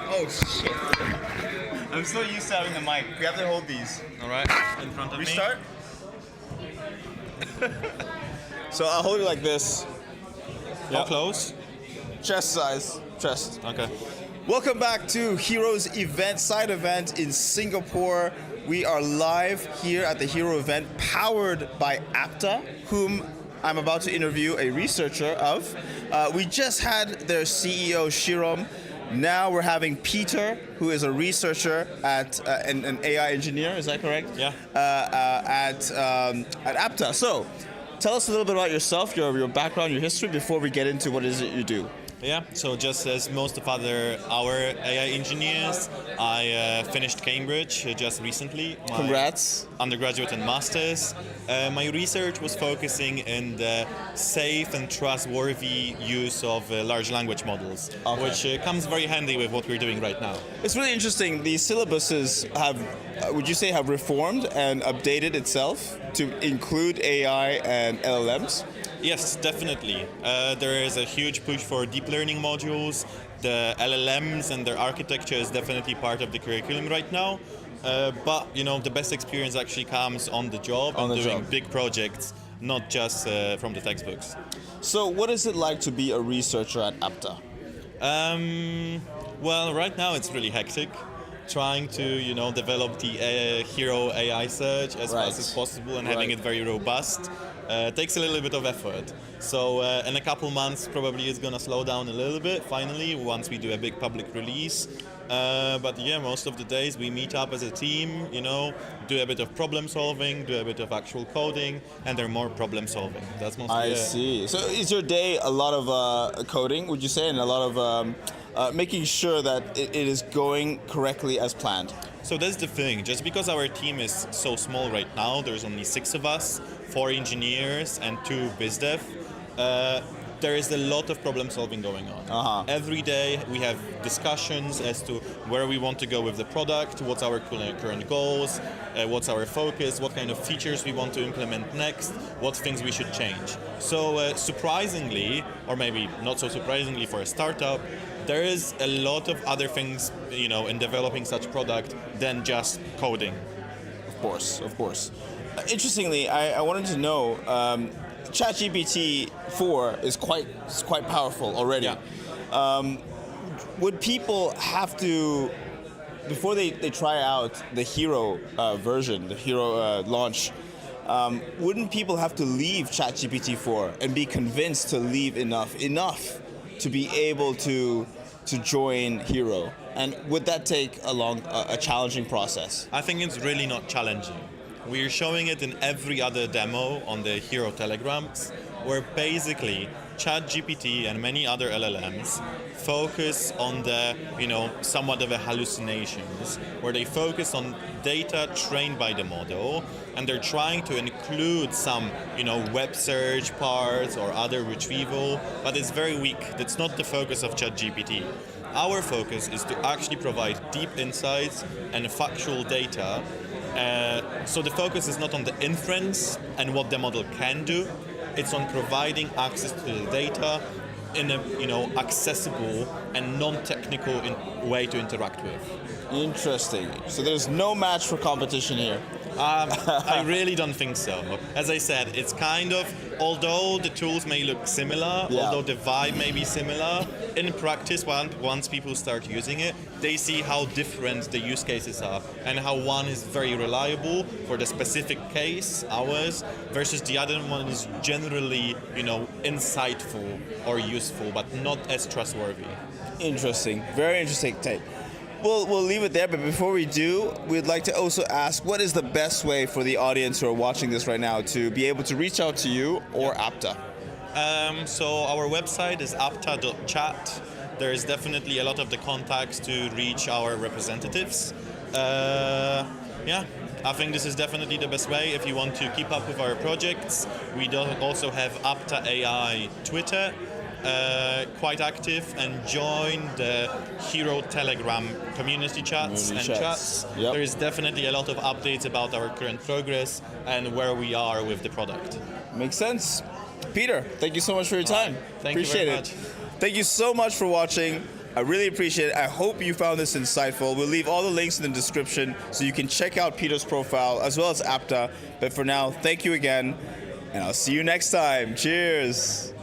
Oh shit. I'm so used to having the mic. We have to hold these. Alright, in front of me. Restart? So I'll hold it like this. How close? Chest size. Chest. Okay. Welcome back to Heroes event, side event in Singapore. We are live here at the Hero event powered by Apta, whom I'm about to interview a researcher of. We just had their CEO, Shirom. Now we're having Peter, who is a researcher at an AI engineer, is that correct? Yeah. At Apta. So, tell us a little bit about yourself, your background, your history, before we get into what it is that you do. Yeah, so just as most of our AI engineers, I finished Cambridge just recently. Congrats. Undergraduate and master's. My research was focusing in the safe and trustworthy use of large language models, which comes very handy with what we're doing right now. It's really interesting. The syllabuses have, would you say, have reformed and updated itself to include AI and LLMs? Yes, definitely. There is a huge push for deep learning modules. The LLMs and their architecture is definitely part of the curriculum right now. But the best experience actually comes on the job and doing big projects, not just from the textbooks. So, what is it like to be a researcher at Apta? Well, right now it's really hectic. Trying to develop the Hero AI search as fast as possible and having it very robust. Takes a little bit of effort. So in a couple months probably it's going to slow down a little bit finally once we do a big public release. But yeah, most of the days we meet up as a team, do a bit of problem solving, do a bit of actual coding, and they're more problem solving. That's mostly I see. So is your day a lot of coding, would you say, and a lot of making sure that it is going correctly as planned? So that's the thing. Just because our team is so small right now, there's only 6 of us, 4 engineers and 2 biz dev. There is a lot of problem solving going on. Every day we have discussions as to where we want to go with the product, what's our current goals, what's our focus, what kind of features we want to implement next, what things we should change. So surprisingly, or maybe not so surprisingly for a startup, there is a lot of other things, in developing such product than just coding. Of course. Interestingly, I wanted to know, ChatGPT 4 is quite powerful already. Yeah. Would people have to, before they try out the Hero version, the Hero launch, wouldn't people have to leave ChatGPT 4 and be convinced to leave enough to be able to join Hero? And would that take a challenging process? I think it's really not challenging. We're showing it in every other demo on the Hero Telegrams, where basically ChatGPT and many other LLMs focus on the, somewhat of a hallucinations, where they focus on data trained by the model, and they're trying to include some, web search parts or other retrieval, but it's very weak. That's not the focus of ChatGPT. Our focus is to actually provide deep insights and factual data. So the focus is not on the inference and what the model can do. It's on providing access to the data in a accessible and non-technical way to interact with. Interesting. So there's no match for competition here. I really don't think so. As I said, it's kind of, although the tools may look similar, although the vibe may be similar, in practice, once people start using it, they see how different the use cases are and how one is very reliable for the specific case, ours, versus the other one is generally, insightful or useful, but not as trustworthy. Interesting. Very interesting take. We'll leave it there, but before we do, we'd like to also ask, what is the best way for the audience who are watching this right now to be able to reach out to you or Apta? So our website is apta.chat. There is definitely a lot of the contacts to reach our representatives. I think this is definitely the best way if you want to keep up with our projects. We also have Apta A.I Twitter. Quite active, and join the Hero Telegram community chats. Yep. There is definitely a lot of updates about our current progress and where we are with the product. Makes sense. Peter, thank you so much for your time. Thank Appreciate you very it. much. Thank you so much for watching. I really appreciate it. I hope you found this insightful. We'll leave all the links in the description so you can check out Peter's profile as well as Apta. But for now, thank you again, and I'll see you next time. Cheers.